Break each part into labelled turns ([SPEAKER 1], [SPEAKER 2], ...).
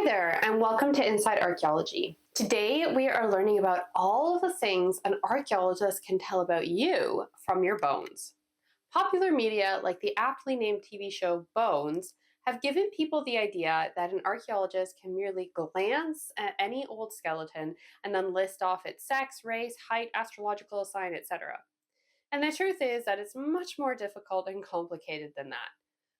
[SPEAKER 1] there, and welcome to Inside Archaeology. Today, we are learning about all of the things an archaeologist can tell about you from your bones. Popular media, like the aptly named TV show Bones, have given people the idea that an archaeologist can merely glance at any old skeleton and then list off its sex, race, height, astrological sign, etc. And the truth is that it's much more difficult and complicated than that.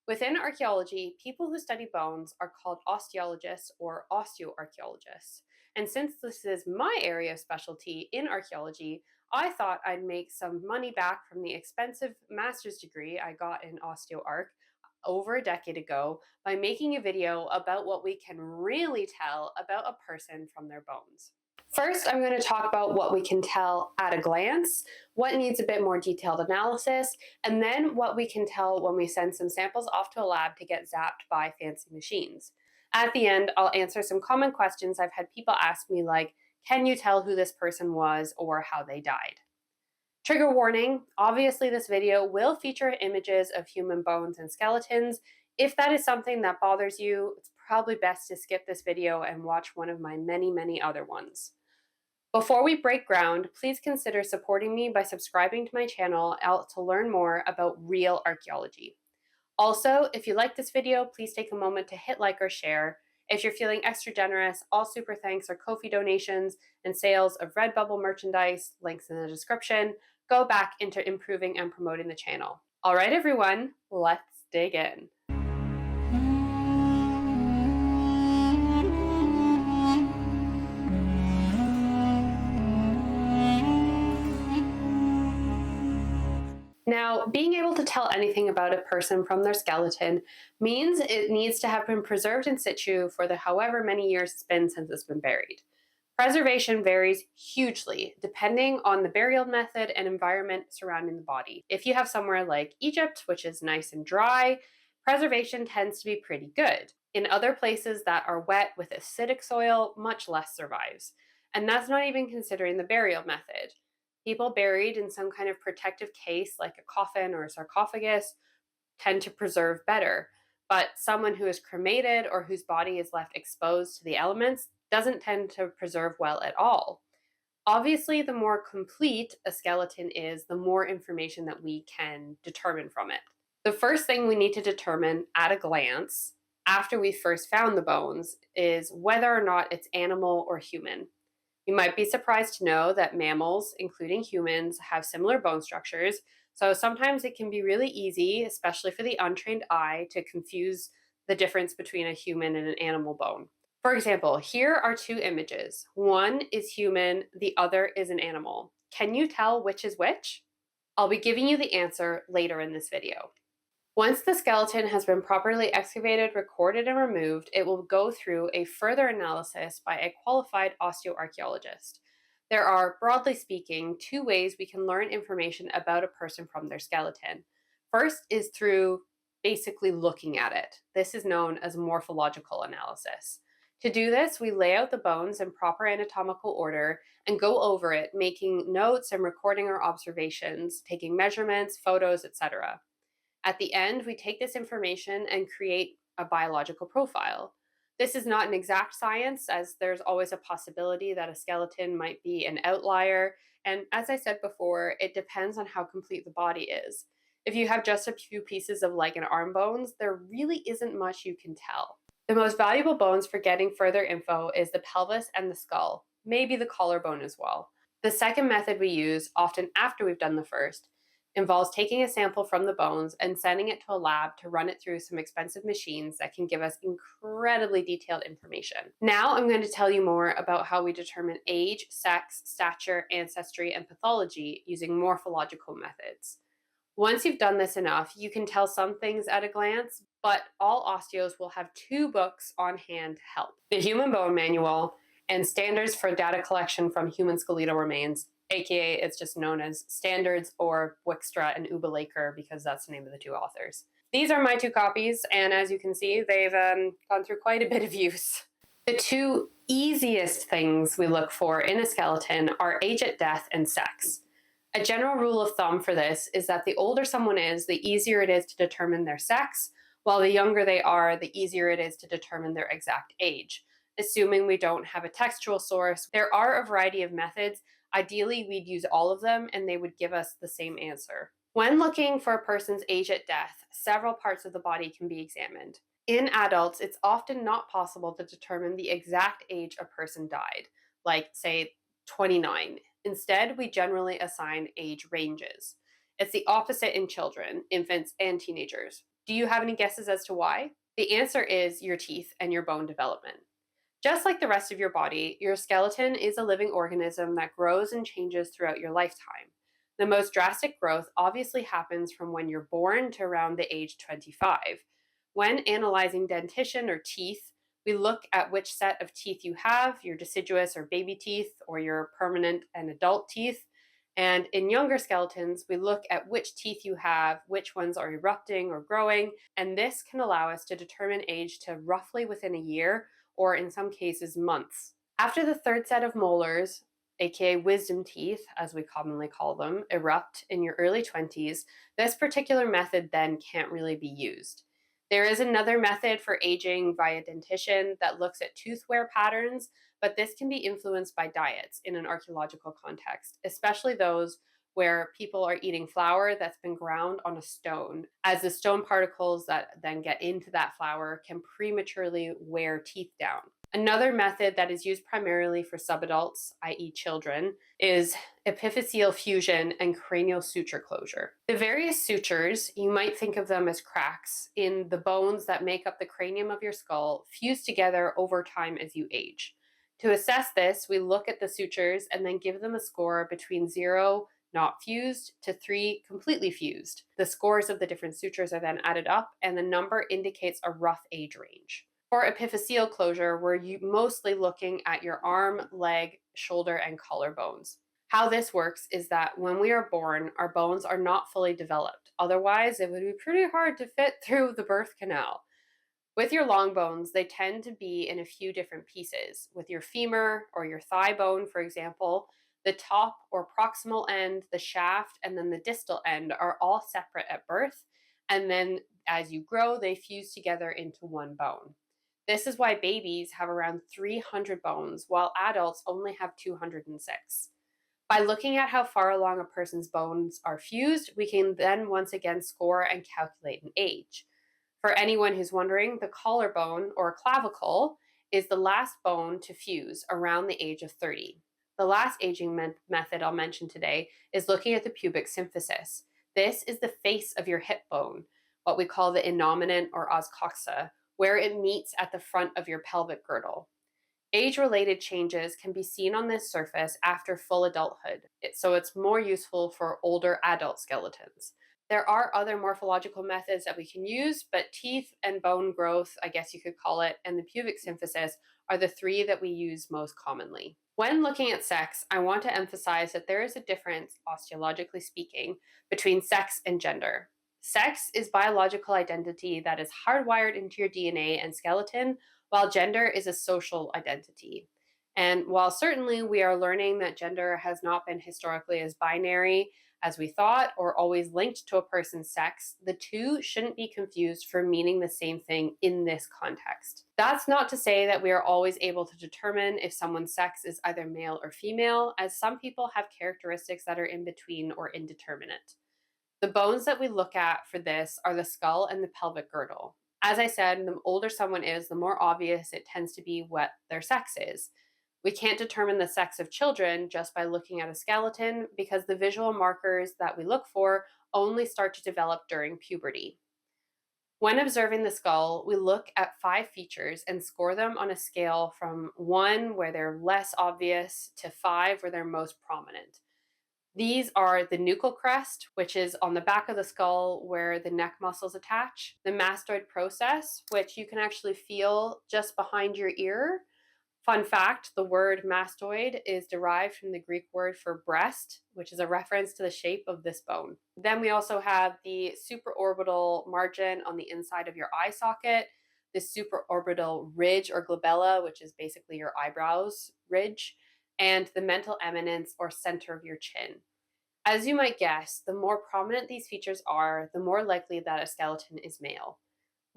[SPEAKER 1] Within archaeology, people who study bones are called osteologists or osteoarchaeologists. And since this is my area of specialty in archaeology, I thought I'd make some money back from the expensive master's degree I got in osteoarch over a decade ago by making a video about what we can really tell about a person from their bones. First, I'm going to talk about what we can tell at a glance, what needs a bit more detailed analysis, and then what we can tell when we send some samples off to a lab to get zapped by fancy machines. At the end, I'll answer some common questions I've had people ask me like, can you tell who this person was or how they died? Trigger warning, obviously this video will feature images of human bones and skeletons. If that is something that bothers you, it's probably best to skip this video and watch one of my many other ones. Before we break ground, please consider supporting me by subscribing to my channel to learn more about real archaeology. Also, if you like this video, please take a moment to hit like or share. If you're feeling extra generous, all super thanks are Ko-fi donations and sales of Redbubble merchandise, links in the description, go back into improving and promoting the channel. All right, everyone, let's dig in. Now, being able to tell anything about a person from their skeleton means it needs to have been preserved in situ for the however many years it's been since it's been buried. Preservation varies hugely depending on the burial method and environment surrounding the body. If you have somewhere like Egypt, which is nice and dry, preservation tends to be pretty good. In other places that are wet with acidic soil, much less survives. And that's not even considering the burial method. People buried in some kind of protective case, like a coffin or a sarcophagus, tend to preserve better. But someone who is cremated or whose body is left exposed to the elements doesn't tend to preserve well at all. Obviously, the more complete a skeleton is, the more information that we can determine from it. The first thing we need to determine at a glance, after we first found the bones, is whether or not it's animal or human. You might be surprised to know that mammals, including humans, have similar bone structures, so sometimes it can be really easy, especially for the untrained eye, to confuse the difference between a human and an animal bone. For example, here are two images. One is human, the other is an animal. Can you tell which is which? I'll be giving you the answer later in this video. Once the skeleton has been properly excavated, recorded, and removed, it will go through a further analysis by a qualified osteoarchaeologist. There are, broadly speaking, two ways we can learn information about a person from their skeleton. First is through basically looking at it. This is known as morphological analysis. To do this, we lay out the bones in proper anatomical order and go over it, making notes and recording our observations, taking measurements, photos, etc. At the end, we take this information and create a biological profile. This is not an exact science, as there's always a possibility that a skeleton might be an outlier, and as I said before, it depends on how complete the body is. If you have just a few pieces of leg and arm bones, there really isn't much you can tell. The most valuable bones for getting further info is the pelvis and the skull, maybe the collarbone as well. The second method we use, often after we've done the first, involves taking a sample from the bones and sending it to a lab to run it through some expensive machines that can give us incredibly detailed information. Now I'm going to tell you more about how we determine age, sex, stature, ancestry, and pathology using morphological methods. Once you've done this enough, you can tell some things at a glance, but all osteos will have two books on hand to help: the Human Bone Manual and Standards for Data Collection from Human Skeletal Remains, aka it's just known as Standards, or Wickstra and Ubelaker, because that's the name of the two authors. These are my two copies, and as you can see, they've gone through quite a bit of use. The two easiest things we look for in a skeleton are age at death and sex. A general rule of thumb for this is that the older someone is, the easier it is to determine their sex, while the younger they are, the easier it is to determine their exact age. assuming we don't have a textual source. There are a variety of methods. Ideally, we'd use all of them and they would give us the same answer. When looking for a person's age at death, several parts of the body can be examined. In adults, it's often not possible to determine the exact age a person died, like, say, 29. Instead, we generally assign age ranges. It's the opposite in children, infants, and teenagers. Do you have any guesses as to why? The answer is your teeth and your bone development. Just like the rest of your body, your skeleton is a living organism that grows and changes throughout your lifetime. The most drastic growth obviously happens from when you're born to around the age 25. When analyzing dentition or teeth, we look at which set of teeth you have, your deciduous or baby teeth, or your permanent and adult teeth. And in younger skeletons, we look at which teeth you have, which ones are erupting or growing, and this can allow us to determine age to roughly within a year, or in some cases, months. After the third set of molars, aka wisdom teeth, as we commonly call them, erupt in your early 20s, this particular method then can't really be used. There is another method for aging via dentition that looks at tooth wear patterns, but this can be influenced by diets in an archaeological context, especially those where people are eating flour that's been ground on a stone, as the stone particles that then get into that flour can prematurely wear teeth down. Another method that is used primarily for subadults, i.e., children, is epiphyseal fusion and cranial suture closure. The various sutures, you might think of them as cracks in the bones that make up the cranium of your skull, fuse together over time as you age. To assess this, we look at the sutures and then give them a score between 0, not fused, to 3, completely fused. The scores of the different sutures are then added up, and the number indicates a rough age range. For epiphyseal closure, we're mostly looking at your arm, leg, shoulder, and collarbones. How this works is that when we are born, our bones are not fully developed. Otherwise, it would be pretty hard to fit through the birth canal. With your long bones, they tend to be in a few different pieces. With your femur or your thigh bone, for example, the top or proximal end, the shaft, and then the distal end are all separate at birth. And then as you grow, they fuse together into one bone. This is why babies have around 300 bones, while adults only have 206. By looking at how far along a person's bones are fused, we can then once again score and calculate an age. For anyone who's wondering, the collarbone or clavicle is the last bone to fuse around the age of 30. The last aging method I'll mention today is looking at the pubic symphysis. This is the face of your hip bone, what we call the innominate or os coxa, where it meets at the front of your pelvic girdle. Age-related changes can be seen on this surface after full adulthood, so it's more useful for older adult skeletons. There are other morphological methods that we can use, but teeth and bone growth, I guess you could call it, and the pubic symphysis are the three that we use most commonly. When looking at sex, I want to emphasize that there is a difference, osteologically speaking, between sex and gender. Sex is biological identity that is hardwired into your DNA and skeleton, while gender is a social identity. And while certainly we are learning that gender has not been historically as binary as we thought or always linked to a person's sex, the two shouldn't be confused for meaning the same thing in this context. That's not to say that we are always able to determine if someone's sex is either male or female, as some people have characteristics that are in between or indeterminate. The bones that we look at for this are the skull and the pelvic girdle. As I said, the older someone is, the more obvious it tends to be what their sex is. We can't determine the sex of children just by looking at a skeleton because the visual markers that we look for only start to develop during puberty. When observing the skull, we look at 5 features and score them on a scale from 1, where they're less obvious, to 5, where they're most prominent. These are the nuchal crest, which is on the back of the skull where the neck muscles attach, the mastoid process, which you can actually feel just behind your ear. Fun fact, the word mastoid is derived from the Greek word for breast, which is a reference to the shape of this bone. Then we also have the supraorbital margin on the inside of your eye socket, the supraorbital ridge or glabella, which is basically your eyebrows ridge, and the mental eminence or center of your chin. As you might guess, the more prominent these features are, the more likely that a skeleton is male.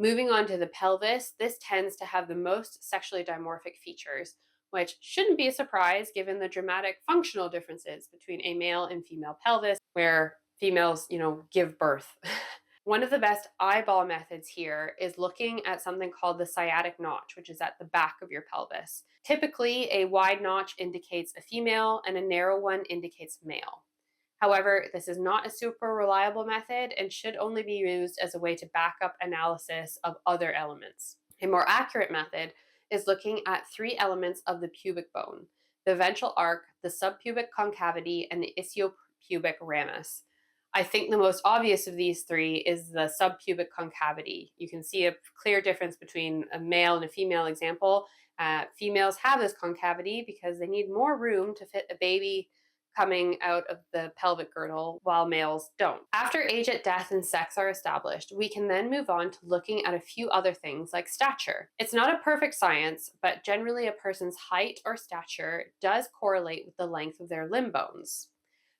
[SPEAKER 1] Moving on to the pelvis, this tends to have the most sexually dimorphic features, which shouldn't be a surprise given the dramatic functional differences between a male and female pelvis, where females, give birth. One of the best eyeball methods here is looking at something called the sciatic notch, which is at the back of your pelvis. Typically, a wide notch indicates a female and a narrow one indicates male. However, this is not a super reliable method and should only be used as a way to back up analysis of other elements. A more accurate method is looking at three elements of the pubic bone: the ventral arc, the subpubic concavity, and the isthiopubic ramus. I think the most obvious of these three is the subpubic concavity. You can see a clear difference between a male and a female example. Females have this concavity because they need more room to fit a baby coming out of the pelvic girdle, while males don't. After age at death and sex are established, we can then move on to looking at a few other things like stature. It's not a perfect science, but generally a person's height or stature does correlate with the length of their limb bones.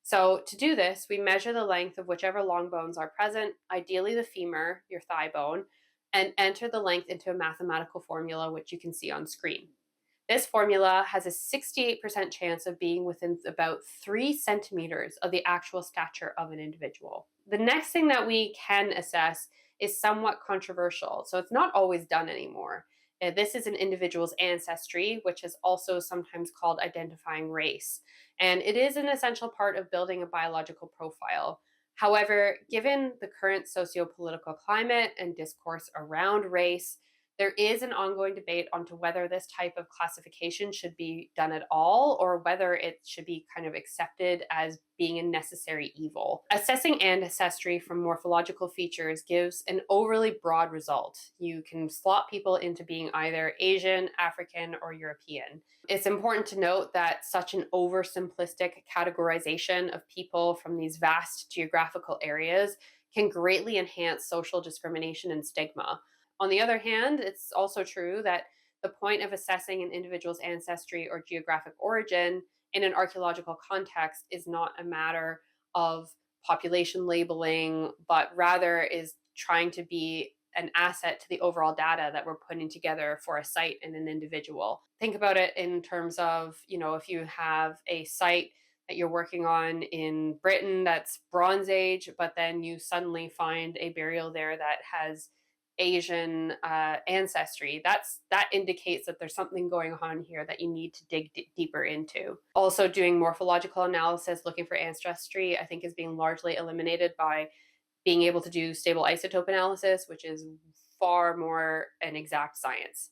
[SPEAKER 1] So, to do this, we measure the length of whichever long bones are present, ideally the femur, your thigh bone, and enter the length into a mathematical formula, which you can see on screen. This formula has a 68% chance of being within about 3 centimeters of the actual stature of an individual. The next thing that we can assess is somewhat controversial, so it's not always done anymore. This is an individual's ancestry, which is also sometimes called identifying race, and it is an essential part of building a biological profile. However, given the current socio-political climate and discourse around race, there is an ongoing debate onto whether this type of classification should be done at all or whether it should be kind of accepted as being a necessary evil. Assessing ancestry from morphological features gives an overly broad result. You can slot people into being either Asian, African, or European. It's important to note that such an oversimplistic categorization of people from these vast geographical areas can greatly enhance social discrimination and stigma. On the other hand, it's also true that the point of assessing an individual's ancestry or geographic origin in an archaeological context is not a matter of population labeling, but rather is trying to be an asset to the overall data that we're putting together for a site and an individual. Think about it in terms of, if you have a site that you're working on in Britain that's Bronze Age, but then you suddenly find a burial there that has Asian ancestry. That indicates that there's something going on here that you need to dig deeper into. Also, doing morphological analysis, looking for ancestry, I think is being largely eliminated by being able to do stable isotope analysis, which is far more an exact science.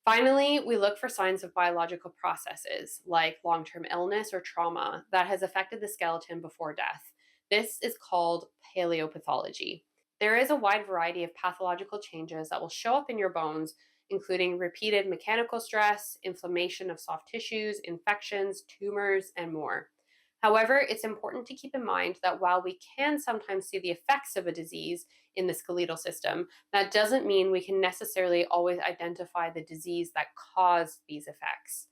[SPEAKER 1] Finally, we look for signs of biological processes like long-term illness or trauma that has affected the skeleton before death. This is called paleopathology. There is a wide variety of pathological changes that will show up in your bones, including repeated mechanical stress, inflammation of soft tissues, infections, tumors, and more. However, it's important to keep in mind that while we can sometimes see the effects of a disease in the skeletal system, that doesn't mean we can necessarily always identify the disease that caused these effects.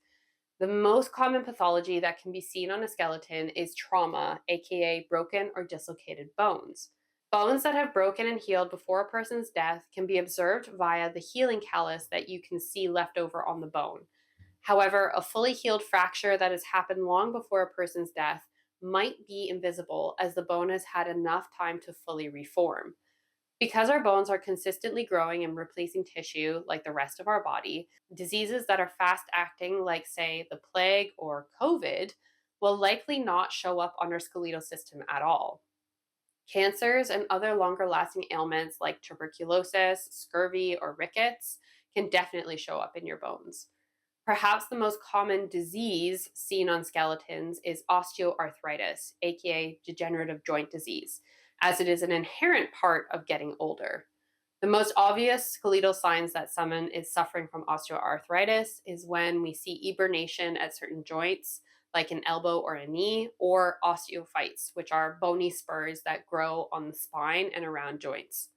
[SPEAKER 1] The most common pathology that can be seen on a skeleton is trauma, aka broken or dislocated bones. Bones that have broken and healed before a person's death can be observed via the healing callus that you can see left over on the bone. However, a fully healed fracture that has happened long before a person's death might be invisible as the bone has had enough time to fully reform. Because our bones are consistently growing and replacing tissue like the rest of our body, diseases that are fast acting, like, say, the plague or COVID, will likely not show up on our skeletal system at all. Cancers and other longer lasting ailments like tuberculosis, scurvy, or rickets can definitely show up in your bones. Perhaps the most common disease seen on skeletons is osteoarthritis, aka degenerative joint disease, as it is an inherent part of getting older. The most obvious skeletal signs that someone is suffering from osteoarthritis is when we see eburnation at certain joints, like an elbow or a knee, or osteophytes, which are bony spurs that grow on the spine and around joints.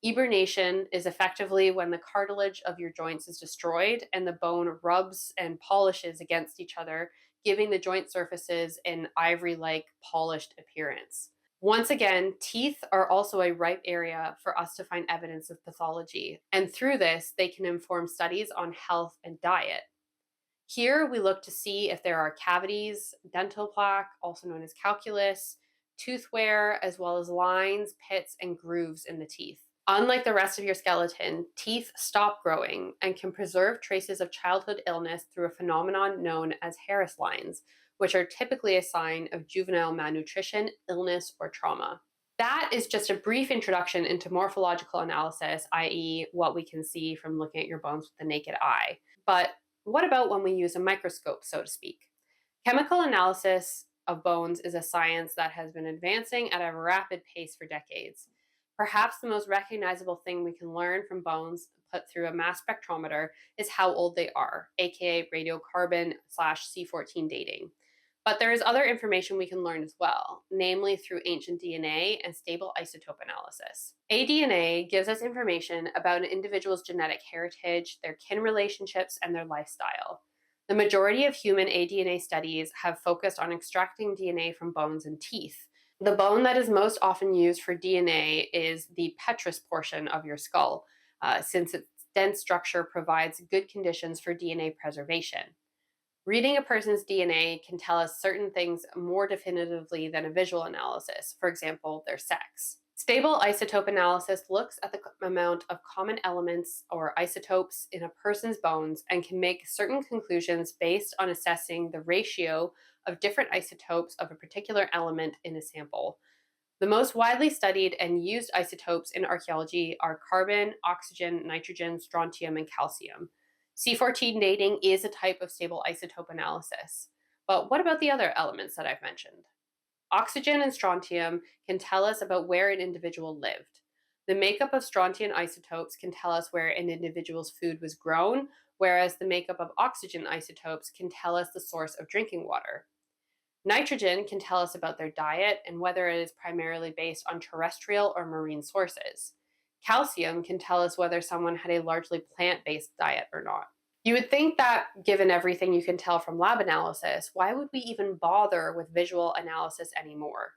[SPEAKER 1] Eburnation is effectively when the cartilage of your joints is destroyed and the bone rubs and polishes against each other, giving the joint surfaces an ivory like polished appearance. Once again, teeth are also a ripe area for us to find evidence of pathology, and through this, they can inform studies on health and diet. Here, we look to see if there are cavities, dental plaque, also known as calculus, tooth wear, as well as lines, pits, and grooves in the teeth. Unlike the rest of your skeleton, teeth stop growing and can preserve traces of childhood illness through a phenomenon known as Harris lines, which are typically a sign of juvenile malnutrition, illness, or trauma. That is just a brief introduction into morphological analysis, i.e., what we can see from looking at your bones with the naked eye. But what about when we use a microscope, so to speak? Chemical analysis of bones is a science that has been advancing at a rapid pace for decades. Perhaps the most recognizable thing we can learn from bones put through a mass spectrometer is how old they are, aka radiocarbon slash C14 dating. But there is other information we can learn as well, namely through ancient DNA and stable isotope analysis. ADNA gives us information about an individual's genetic heritage, their kin relationships, and their lifestyle. The majority of human ADNA studies have focused on extracting DNA from bones and teeth. The bone that is most often used for DNA is the petrous portion of your skull, since its dense structure provides good conditions for DNA preservation. Reading a person's DNA can tell us certain things more definitively than a visual analysis, for example, their sex. Stable isotope analysis looks at the amount of common elements or isotopes in a person's bones and can make certain conclusions based on assessing the ratio of different isotopes of a particular element in a sample. The most widely studied and used isotopes in archaeology are carbon, oxygen, nitrogen, strontium, and calcium. C14 dating is a type of stable isotope analysis. But what about the other elements that I've mentioned? Oxygen and strontium can tell us about where an individual lived. The makeup of strontium isotopes can tell us where an individual's food was grown, whereas the makeup of oxygen isotopes can tell us the source of drinking water. Nitrogen can tell us about their diet and whether it is primarily based on terrestrial or marine sources. Calcium can tell us whether someone had a largely plant based diet or not. You would think that, given everything you can tell from lab analysis, why would we even bother with visual analysis anymore?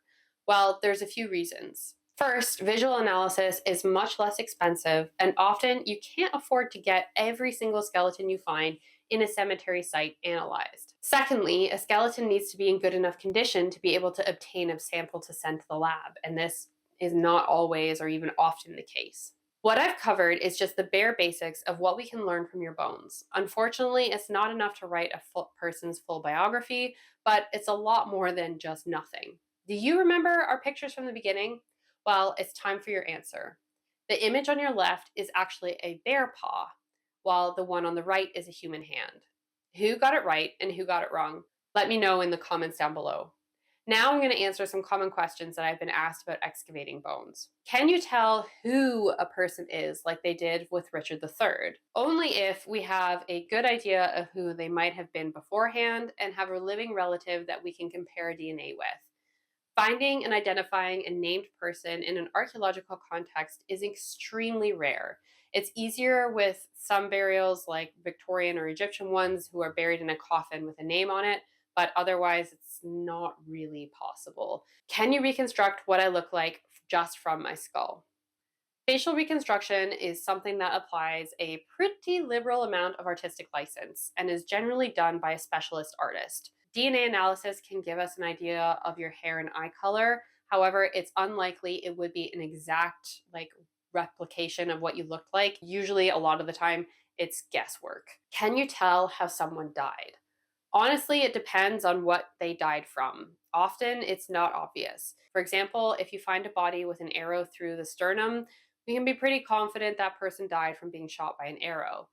[SPEAKER 1] Well, there's a few reasons. First, visual analysis is much less expensive, and often you can't afford to get every single skeleton you find in a cemetery site analyzed. Secondly, a skeleton needs to be in good enough condition to be able to obtain a sample to send to the lab, and this is not always or even often the case. What I've covered is just the bare basics of what we can learn from your bones. Unfortunately, it's not enough to write a person's full biography, but it's a lot more than just nothing. Do you remember our pictures from the beginning? Well, it's time for your answer. The image on your left is actually a bear paw, while the one on the right is a human hand. Who got it right and who got it wrong? Let me know in the comments down below. Now I'm going to answer some common questions that I've been asked about excavating bones. Can you tell who a person is like they did with Richard III? Only if we have a good idea of who they might have been beforehand and have a living relative that we can compare DNA with. Finding and identifying a named person in an archaeological context is extremely rare. It's easier with some burials, like Victorian or Egyptian ones, who are buried in a coffin with a name on it, but otherwise, it's not really possible. Can you reconstruct what I look like just from my skull? Facial reconstruction is something that applies a pretty liberal amount of artistic license and is generally done by a specialist artist. DNA analysis can give us an idea of your hair and eye color. However, it's unlikely it would be an exact replication of what you looked like. Usually, a lot of the time, it's guesswork. Can you tell how someone died? Honestly, it depends on what they died from. Often, it's not obvious. For example, if you find a body with an arrow through the sternum, we can be pretty confident that person died from being shot by an arrow.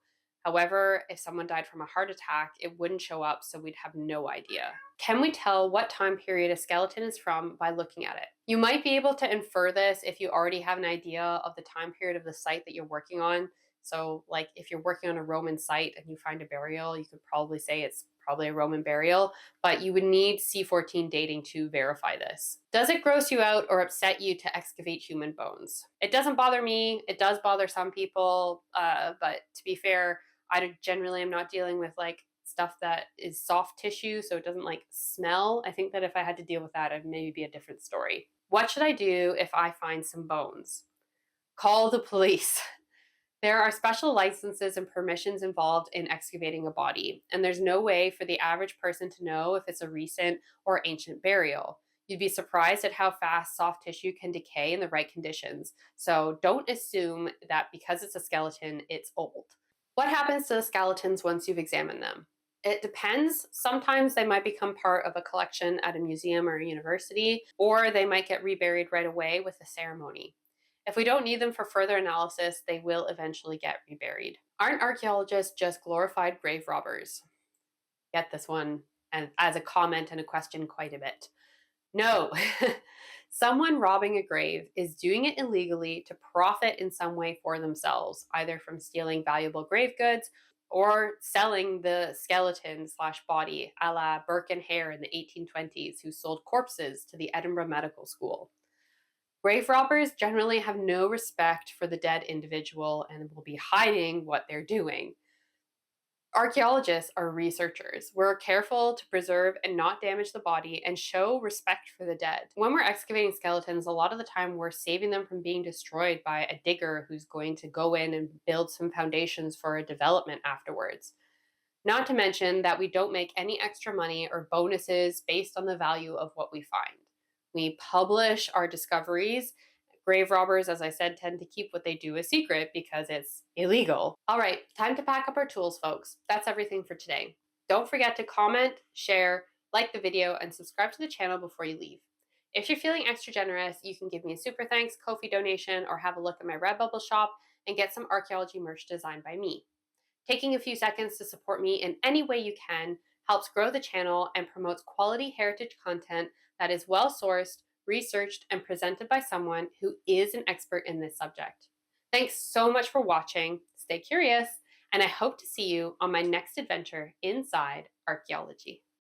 [SPEAKER 1] However, if someone died from a heart attack, it wouldn't show up, so we'd have no idea. Can we tell what time period a skeleton is from by looking at it? You might be able to infer this if you already have an idea of the time period of the site that you're working on. So, like if you're working on a Roman site and you find a burial, you could probably say it's probably a Roman burial, but you would need C14 dating to verify this. Does it gross you out or upset you to excavate human bones? It doesn't bother me. It does bother some people, but to be fair, I generally am not dealing with stuff that is soft tissue, so it doesn't smell. I think that if I had to deal with that, it'd maybe be a different story. What should I do if I find some bones? Call the police. There are special licenses and permissions involved in excavating a body, and there's no way for the average person to know if it's a recent or ancient burial. You'd be surprised at how fast soft tissue can decay in the right conditions, so don't assume that because it's a skeleton, it's old. What happens to the skeletons once you've examined them? It depends. Sometimes they might become part of a collection at a museum or a university, or they might get reburied right away with a ceremony. If we don't need them for further analysis, they will eventually get reburied. Aren't archaeologists just glorified grave robbers? Get this one and as a comment and a question quite a bit. No. Someone robbing a grave is doing it illegally to profit in some way for themselves, either from stealing valuable grave goods or selling the skeleton slash body, a la Burke and Hare in the 1820s, who sold corpses to the Edinburgh Medical School. Grave robbers generally have no respect for the dead individual and will be hiding what they're doing. Archaeologists are researchers. We're careful to preserve and not damage the body and show respect for the dead. When we're excavating skeletons, a lot of the time we're saving them from being destroyed by a digger who's going to go in and build some foundations for a development afterwards. Not to mention that we don't make any extra money or bonuses based on the value of what we find. We publish our discoveries. Grave robbers, as I said, tend to keep what they do a secret because it's illegal. All right, time to pack up our tools, folks. That's everything for today. Don't forget to comment, share, like the video, and subscribe to the channel before you leave. If you're feeling extra generous, you can give me a super thanks Ko-fi donation or have a look at my Redbubble shop and get some archaeology merch designed by me. Taking a few seconds to support me in any way you can helps grow the channel and promotes quality heritage content that is well sourced, researched, and presented by someone who is an expert in this subject. Thanks so much for watching. Stay curious, and I hope to see you on my next adventure inside archaeology.